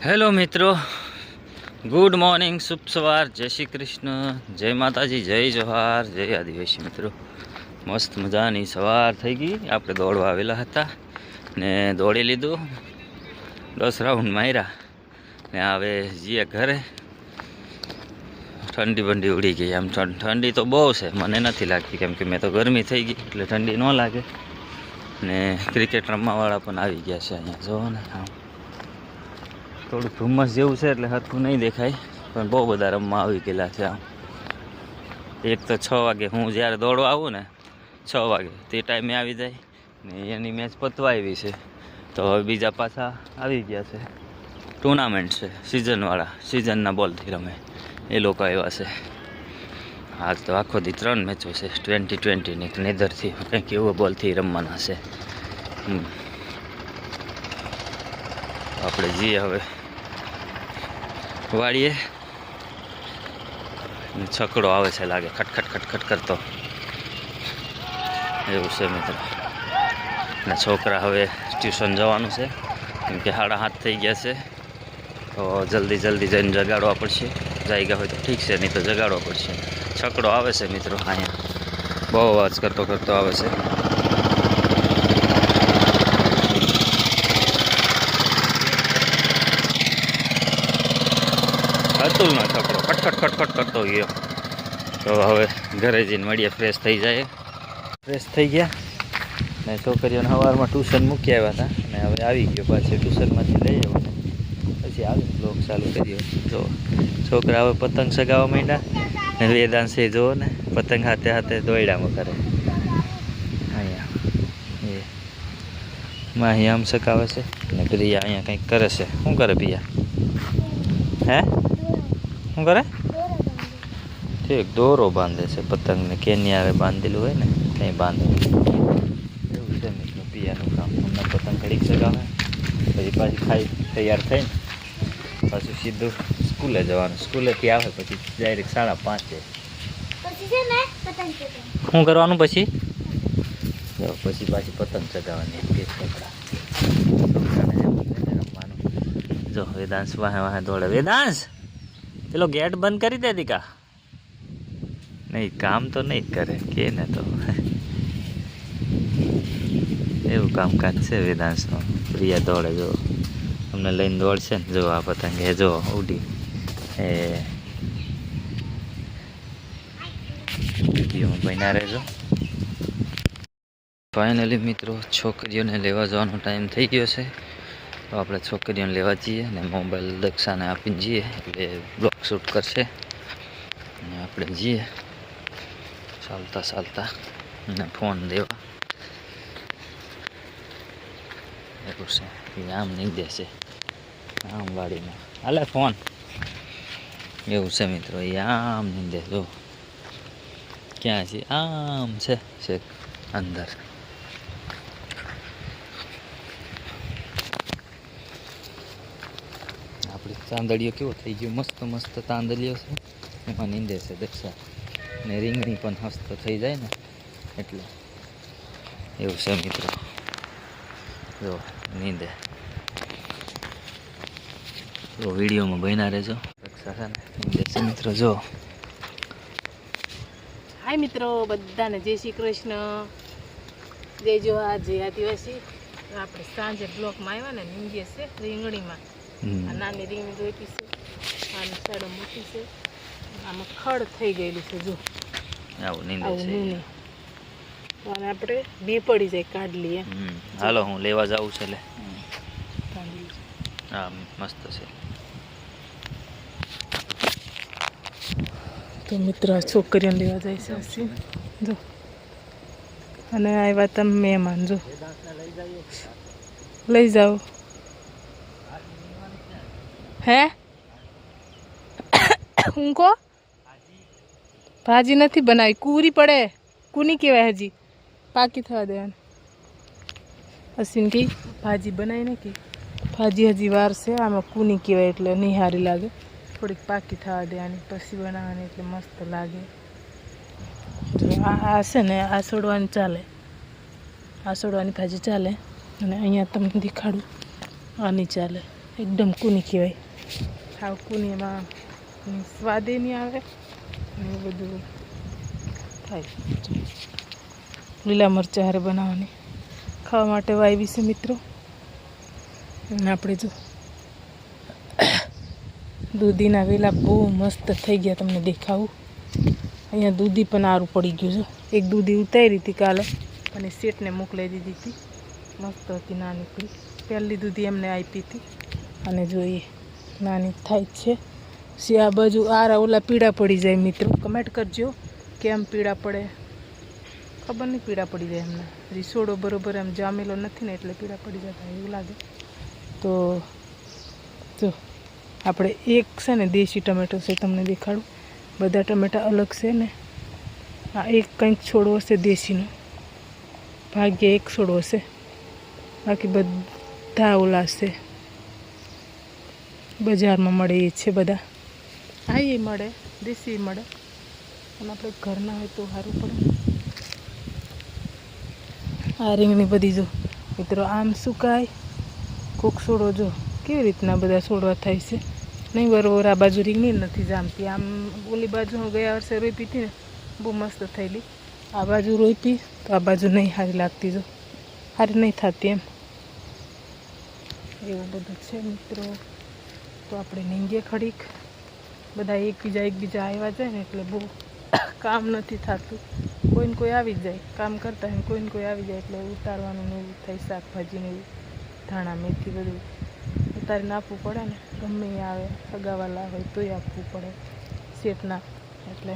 Hello મિત્રો, good morning, શુભ સવાર, જય શ્રી કૃષ્ણ, જય માતાજી, જય જોહાર, જય આદિવાસી મિત્રો. મસ્ત મજાની સવાર થઈ ગઈ. આપણે દોડવા આવેલા હતા ને દોડી લીધું, 10 રાઉન્ડ માર્યા ને હવે જઈએ ઘરે. ઠંડી બંડી ઉડી ગઈ. આમ ઠંડી તો બહુ છે, મને નથી લાગતી, કેમ કે મેં તો ગરમી થઈ ગઈ એટલે ઠંડી ન લાગે. ને ક્રિકેટ રમવાવાળા પણ આવી ગયા છે અહીંયા, જોવો ને. આમ થોડું ધુમ્મસ જેવું છે એટલે હરખું નહીં દેખાય, પણ બહુ બધા રમવા આવી ગયેલા છે. આમ એક તો 6 વાગે, હું જ્યારે દોડવા આવું ને 6 વાગે તે ટાઈમે આવી જાય ને એની મેચ પતવા આવી છે. તો હવે બીજા પાછા આવી ગયા છે. ટુર્નામેન્ટ છે સિઝનવાળા, સિઝનના બોલથી રમે એ લોકો આવ્યા છે. આજ તો આખો દી 3 મેચો છે 20-20ની, નેધરથી કંઈક એવો બોલથી રમવાના છે. આપણે જઈએ હવે વાળીએ. છકડો આવે છે લાગે, ખટખટ ખટખટ કરતો, એવું છે મિત્રો. ને છોકરા હવે ટ્યુશન જવાનું છે, કેમ કે 7:30 થઈ ગયા છે. તો જલ્દી જઈને જગાડવા પડશે. જાગ્યા હોય તો ઠીક છે, નહીં તો જગાડવા પડશે. છકડો આવે છે મિત્રો અહીંયા, બહુ અવાજ કરતો આવે છે. અતુલનો છોકરો ખટખટ કરતો ગયો. તો હવે ઘરે જઈને મળીએ, ફ્રેશ થઈ જાય. ફ્રેશ થઈ ગયા ને છોકરીઓને સવારમાં ટ્યુશન મૂકી આવ્યા હતા ને હવે આવી ગયો પાછી ટ્યુશનમાંથી લઈ આવ્યો ને પછી આવી બ્લોગ ચાલુ કર્યો. જો છોકરા હવે પતંગ સગાવવા માંડ્યા ને વેદાંશે જો ને પતંગ હાથે દોયડામાં કરે. અહીંયા એ માહી આમ સગાવે છે ને પ્રિયા અહીંયા કંઈક કરે છે. શું કરે પ્રિયા? હે શું કરે? ઠીક, દોરો બાંધે છે પતંગને. કેનિયારે બાંધેલું હોય ને કંઈ બાંધે, એવું છે મિત્રો પિયાનું કામ. હમણાં પતંગ ઘડીક સગાવે પછી ખાઈ તૈયાર થઈને પાછું સીધું સ્કૂલે જવાનું. સ્કૂલેથી આવે પછી ડાયરેક્ટ 5:30. શું કરવાનું પછી? પછી પાછી પતંગ ચગાવવાની. રમવાનું. જો વેદાંશ વાહે દોડે. વેદાંશ પેલો ગેટ બંધ કરી દે દીકા. નહીં, કામ તો નહીં કરે કે ને, તો એવું કામકાજ છે વેદાંશનું. પ્રિયા દોડે, જો અમને લઈને દોડશે ને. જો આ પતંગ એ જો ઉડી એ વિડીયોમાં બન્યા રહેજો. ફાઇનલી મિત્રો છોકરીઓને લેવા જવાનો ટાઈમ થઈ ગયો છે. તો આપણે છોકરીઓને લેવા જઈએ ને મોબાઈલ દક્ષાને આપીને જઈએ એટલે બ્લોગ શૂટ કરશે. અને આપણે જઈએ ચાલતા અને ફોન દેવા. એવું છે એ આમ નહીં દેશે, આમ વાળીને હાલે ફોન. એવું છે મિત્રો, એ આમ નહીં દે. જો ક્યાં છે? આમ છે છેક અંદર. આપણી તાંદડીઓ કેવો થઈ ગયો, મસ્ત તાંદડીઓ છે, એમાં નીંદે છે દક્ષા. ને રીંગણી પણ હસ્ત થઈ જાય ને એટલે એવું છે મિત્રો. જો નીંદે. તો વિડીયોમાં બન્યા રહેજો. દક્ષા છે ને નીંદે છે મિત્રો. જો હાય મિત્રો, બધાને જય શ્રી કૃષ્ણ, જય જોહાર, જય આદિવાસી. આપણે સાંજે બ્લોકમાં આવ્યા ને નીંદીએ છે રીંગણીમાં. આ નાની રીંગણી રોપી છે, આની સાડો મૂકી છે, આમાં ખડ થઈ ગયેલું છે. જો આવું નીંદે છે. અને આપણે બી પડી જાય, કાઢ લઈએ. હાલો હું લેવા જાઉં છે. એટલે હા મસ્ત છે. તો મિત્ર છોકરીઓને લેવા જાય છે. જો અને આવ્યા તમે મહેમાન. જો લઈ જાઓ. હે હું કહો ભાજી નથી બનાવી, કૂરી પડે. કૂની કહેવાય? હજી પાકી થવા દેવાની. અસીન કે ભાજી બનાવી ને કે ભાજી હજી વાર છે, આમાં કૂની કહેવાય એટલે નહીં સારી લાગે. થોડીક પાકી થવા દેવાની પછી બનાવવાની એટલે મસ્ત લાગે. જો આ છે ને આ છોડવાની ચાલે, આ છોડવાની ભાજી ચાલે. અને અહીંયા તમને દેખાડું આની ચાલે. એકદમ કૂની કહેવાય. હાવ કૂની, એમાં સ્વાદે નહીં આવે અને એવું બધું થાય. લીલા મરચાં હારે બનાવવાની ખાવા માટે વાવી છે મિત્રો. અને આપણે જો દૂધીના વેલા બહુ મસ્ત થઈ ગયા, તમને દેખાવું. અહીંયા દૂધી પણ સારું પડી ગયું છે. એક દૂધી ઉતારી હતી કાલે અને શેઠને મોકલાવી દીધી હતી. મસ્ત હતી, નાની પડી. પહેલી દૂધી એમને આપી હતી અને જોઈએ નાની થાય જ છે. સી આ બાજુ આરા ઓલા પીળા પડી જાય મિત્રો. કમેન્ટ કરજો કેમ પીળા પડે. ખબર નહીં, પીળા પડી જાય એમને. રીસોડો બરોબર એમ જામેલો નથી ને એટલે પીળા પડી જતા એવું લાગે. તો જો આપણે એક છે ને દેશી ટમેટો છે, તમને દેખાડું. બધા ટમેટા અલગ છે ને. આ એક કંઈક છોડવો છે દેશીનો, ભાગ્ય એક છોડવો છે, બાકી બધા ઓલા છે બજારમાં મળે એ છે બધા. હા એ મળે, દેશી મળે, અને આપણે ઘરના હોય તો સારું પડે. આ રીંગણી બધી જો મિત્રો આમ સુકાય, કોક છોડો જો કેવી રીતના બધા છોડવા થાય છે. નહીં બરોબર આ બાજુ રીંગણી નથી જામતી. આમ ઓલી બાજુ હું ગયા વર્ષે રોપી હતી ને, બહુ મસ્ત થયેલી. આ બાજુ રોપી તો આ બાજુ નહીં સારી લાગતી, જો સારી નહીં થતી એમ. એવું બધું છે મિત્રો. તો આપણે નીંગે ખડીક બધા એકબીજા આવ્યા જાય ને એટલે બહુ કામ નથી થતું. કોઈને કોઈ આવી જાય કામ કરતા હોય, કોઈને કોઈ આવી જાય એટલે ઉતારવાનું ને એવું થાય. શાકભાજીને એવું, ધાણા મેથી બધું ઉતારીને આપવું પડે ને. ગમે એ આવે સગાવાલા હોય તોય આપવું પડે શેઠના. એટલે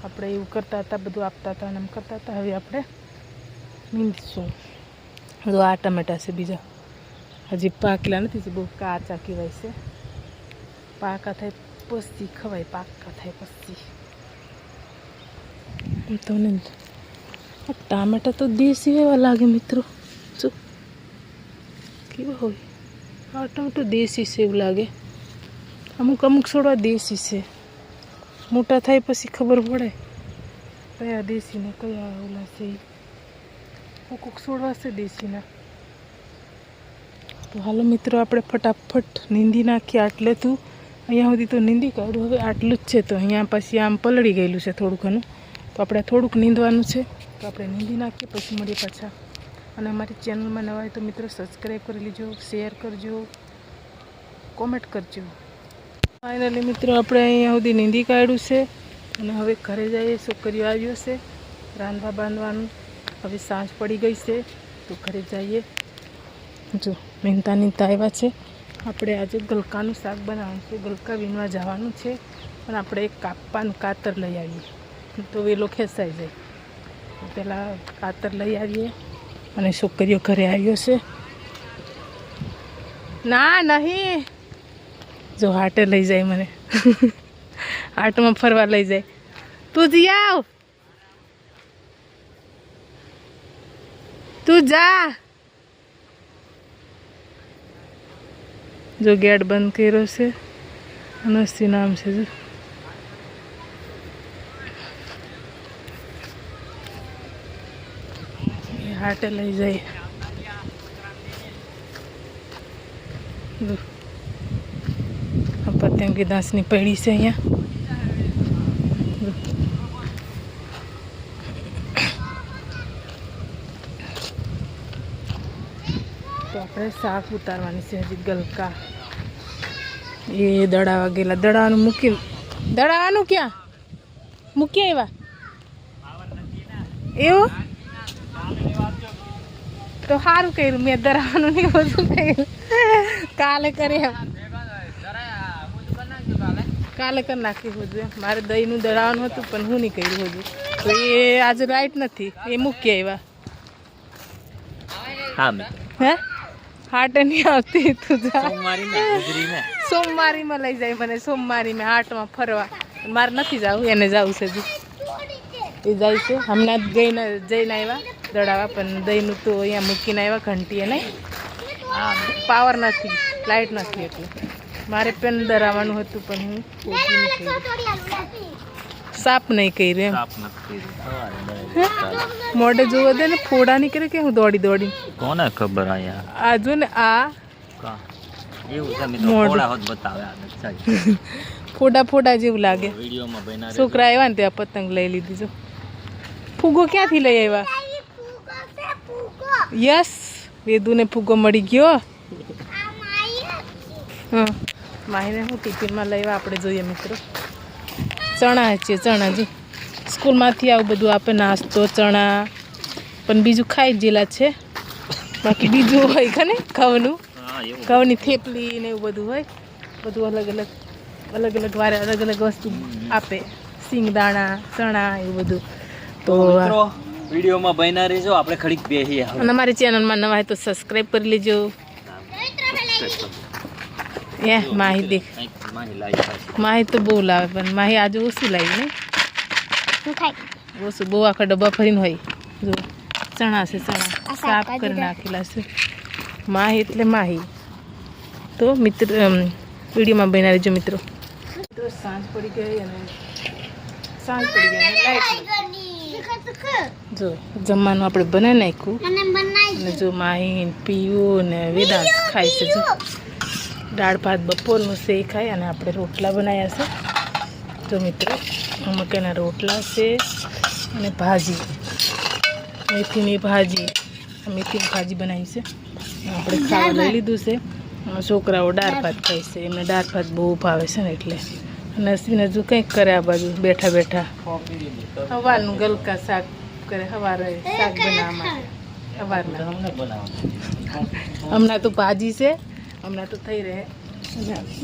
આપણે એવું કરતા હતા, બધું આપતા હતા અને એમ કરતા હતા. હવે આપણે નીંદીશું. જો આ ટમેટા છે બીજા, હજી પાકેલા નથી, બહુ કાચા કહેવાય છે. પાકા થાય પછી ખવાય, પાકા થાય પછી તો ને. ટામેટા તો દેશી એવા લાગે મિત્રો. શું કેવા હોય આ ટમેટું? દેશી છે એવું લાગે. અમુક છોડવા દેશી છે. મોટા થાય પછી ખબર પડે કયા દેશી ને કયા ઓલા છે. કોક છોડવા છે દેશીના. તો હાલો મિત્રો, આપણે ફટાફટ નીંદી નાખીએ. આટલે તું અહીંયા સુધી તો નીંદી કાઢું. હવે આટલું જ છે. તો અહીંયા પછી આમ પલળી ગયેલું છે થોડું ઘણું, તો આપણે થોડુંક નીંદવાનું છે. તો આપણે નીંદી નાખીએ, પછી મળીએ પાછા. અને અમારી ચેનલમાં નવા હોય તો મિત્રો સબસ્ક્રાઈબ કરી લેજો, શેર કરજો, કોમેન્ટ કરજો. ફાઇનલી મિત્રો આપણે અહીંયા સુધી નીંદી કાઢ્યું છે અને હવે ઘરે જઈએ. છોકરીઓ આવ્યો છે રાંધવા બાંધવાનું. હવે સાંજ પડી ગઈ છે તો ઘરે જઈએ. જો મહેનતાની આવ્યા છે. આપણે આજે ગલકાનું શાક બનાવવાનું છે. ગલકા વીણવા જવાનું છે, પણ આપણે એક કાપવાનું કાતર લઈ આવીએ તો વેલો ખેંચાઈ જાય. પહેલાં કાતર લઈ આવીએ. અને છોકરીઓ ઘરે આવ્યો છે. ના નહીં, જો હાટે લઈ જાય મને. હાટમાં ફરવા લઈ જાય. તું જી આવ, તું જા. જો ગેટ બંધ કર્યો છે. અનસ્થી નામ છે. જો હાટે લઈ જાય. પતંગી દાસની પડી છે અહીંયા. તો આપણે શાક ઉતારવાની છે હજી. ગલકા એ દડાવા ગયેલા. દડાવાનું મૂકી, દડાવાનું ક્યાં મૂકી આવ્યા એવું? તો સારું કર્યું, મેં દડાવાનું નહીં ઓછું કર્યું. કાલે કરી એમ, કાલે કરી નાખ્યું હતું. મારે દહીંનું દળાવવાનું હતું પણ હું નહીં કર્યું હજુ. તો એ આજે લાઈટ નથી, એ મૂકી આવ્યા. હે હાટે નહીં આવતી. તું જા, સોમવારીમાં લઈ જાય મને. સોમવારીમાં હાટમાં ફરવા. મારે નથી જવું, એને જવું છે હજુ. એ જાય છે. હમણાં જઈને આવ્યા દડાવા, પણ દહીંનું તો અહીંયા મૂકીને આવ્યા ઘંટીએ. નહીં પાવર નથી, લાઈટ નથી, એટલે મારે પેન દરાવવાનું હતું પણ હું સાપ નહીં કર્યું એમ. મોઢે જોવા દે ને, ફોડા નીકળે કે હું દોડી દોડી. કોને ખબર? અહીંયા આ જો ને, આ એવું છે મિત્રો, મોઢું. ફોડા હોત બતાવે આ સાહેબ. ફોડા ફોડા જેવું લાગે. વિડીયોમાં બન્યા છોકરા આવ્યા ને ત્યાં પતંગ લઈ લીધી જો. ફૂગો ક્યાંથી લઈ આવ્યા? યસ, વેદુને ફૂગો મળી ગયો. હા, માહીને હું ટિફિનમાં લઈ આવ્યા આપણે જોઈએ મિત્રો. ચણા છે, ચણા જો સ્કૂલમાંથી આવું બધું આપે, નાસ્તો ચણા, પણ બીજું ખાઈ જેલા છે. બાકી બીજું હોય ખને ઘઉંનું, હા એવું ઘઉંની થેપલી ને એવું બધું હોય. બધું અલગ અલગ વારે અલગ અલગ વસ્તુ આપે, સિંગદાણા, ચણા એવું બધું. તો મિત્રો વિડીયોમાં બન્યા રહેજો, આપણે ખડીક બેહીએ હવે. અને અમારી ચેનલમાં નવા હોય તો સબસ્ક્રાઈબ કરી લેજો. એ માહી દેખ, માહી લાવી પાછી. માહી તો બહુ લાવે, પણ માહી આજે ઓછું લાવી ને ઓછું, બહુ આખા ડબ્બા ભરીને હોય. જો ચણા છે, ચણા સાફ કરી નાખેલા છે. માહી એટલે માહી. તો મિત્ર વિડીયોમાં બન્યા રહેજો મિત્રો. સાંજ પડી ગઈ અને લાઈટ જો જમવાનું આપણે બનાવી નાખ્યું. અને જો માહી પીવું ને વેદાંત ખાય છે. જો દાળ ભાત બપોરનું છે એ ખાય, અને આપણે રોટલા બનાવ્યા છે. જો મિત્રો મકાઈના રોટલા છે અને ભાજી, મેથીની ભાજી, મેથીની ભાજી બનાવી છે. આપણે ખાવા લઈ લીધું છે. છોકરાઓ દાળ ભાત ખાય છે, એમને દાળ ભાત બહુ ભાવે છે ને એટલે. અને અશ્વિન હજુ કંઈક કરે આ બાજુ બેઠા બેઠા. સવારનું ગલકા શાક કરે, સવારે શાક બનાવવા માટે. સવારના હમણાં તો ભાજી છે, હમણાં તો થઈ રહે.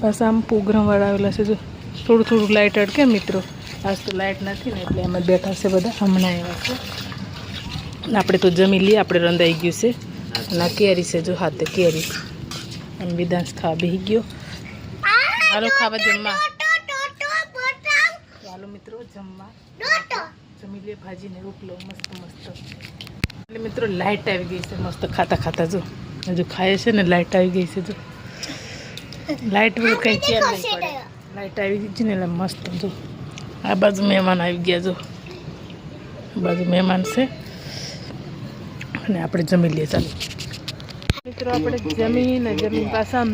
બસ આમ પ્રોગ્રામ વાળા છે. જો થોડું થોડું લાઇટ અડકે મિત્રો. આજ તો લાઇટ નથી ને એટલે એમાં બેઠા છે બધા. હમણાં એવા છે. આપણે તો જમી લઈએ, આપણે રંધાઈ ગયું છે. અને આ કેરી છે જો હાથે કેરી. અને વિદાંશ ખાવા બેસી ગયો. હાલો ખાવા જમવા. હાલો મિત્રો જમવા જમી લે. ભાજી ને રોટલો મસ્ત મસ્ત. એટલે મિત્રો લાઇટ આવી ગઈ છે મસ્ત. ખાતા ખાતા જો હજુ ખાય છે ને લાઇટ આવી ગઈ છે. જો લાઇટ વગર કંઈ ચેન નહીં પડે. લાઇટ આવી ગઈ છે ને એટલે મસ્ત. જો આ બાજુ મહેમાન આવી ગયા. જો આ બાજુ મહેમાન છે અને આપણે જમી લઈએ. ચાલો મિત્રો આપણે જમીન પાછા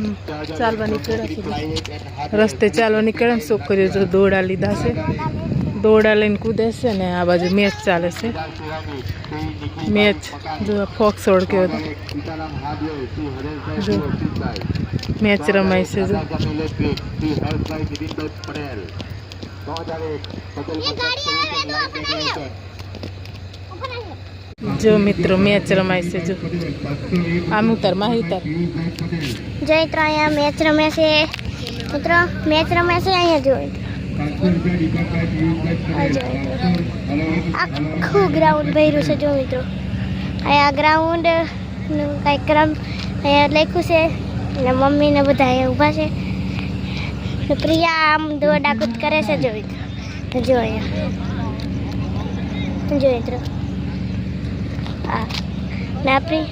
ચાલવા નીકળ્યા. રસ્તે ચાલવા નીકળ્યા ને છોકરીઓ જો દોડા લીધા છે. દોડા લઈને કૂદે છે ને આ બાજુ મેચ ચાલે છે. મેચ જો ફોક સોડ કે જો મેચ રમાય છે. જો મિત્રો મેચ રમાય છે. જો આમ ઉતાર માહી ઉતાર. જો મિત્રો અહીંયા મેચ રમે છે. મિત્રો મેચ રમે છે અહીંયા જો આખું ગ્રાઉન્ડ ભર્યું છે. જો મિત્રો અહીંયા ગ્રાઉન્ડ કંઈક ક્રમ અહીંયા લખ્યું છે. અને મમ્મી ને બધા અહીંયા ઊભા છે. પ્રિયા આમ દોડા કૂદ કરે છે. જો મિત્રો જો અહીંયા જો મિત્રો હા ને આપણી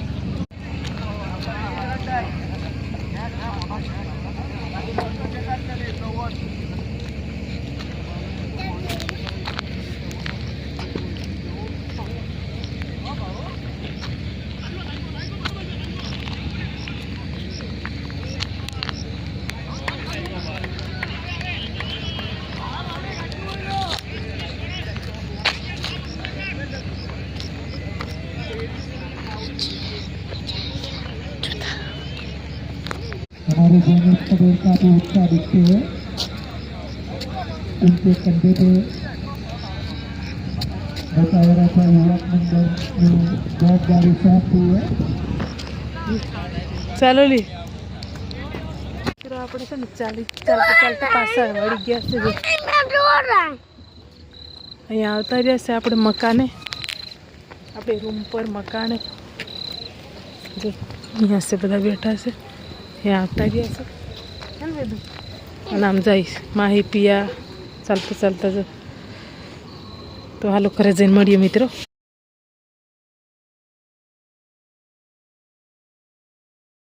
हमारे जैनिक पटेल का भी उत्साह दिखते हैं. उनके कंधे पे बताया रहता युवक मंडल में जवाबदारी सौंपी है. ચાલો લી આપણે છે ને ચાલતા પાછા વળી ગયા છે. અહીંયા આવતા રહ્યા છે આપણે મકાને, આપણે રૂમ પર મકાને. જો અહીંયા છે બધા બેઠા છે. અહીંયા આવતા રહ્યા છે ને બધું. અને આમ જઈશ માહી પિયા ચાલતા ચાલતા. જો તો હાલો ઘરે જઈને મળીએ મિત્રો.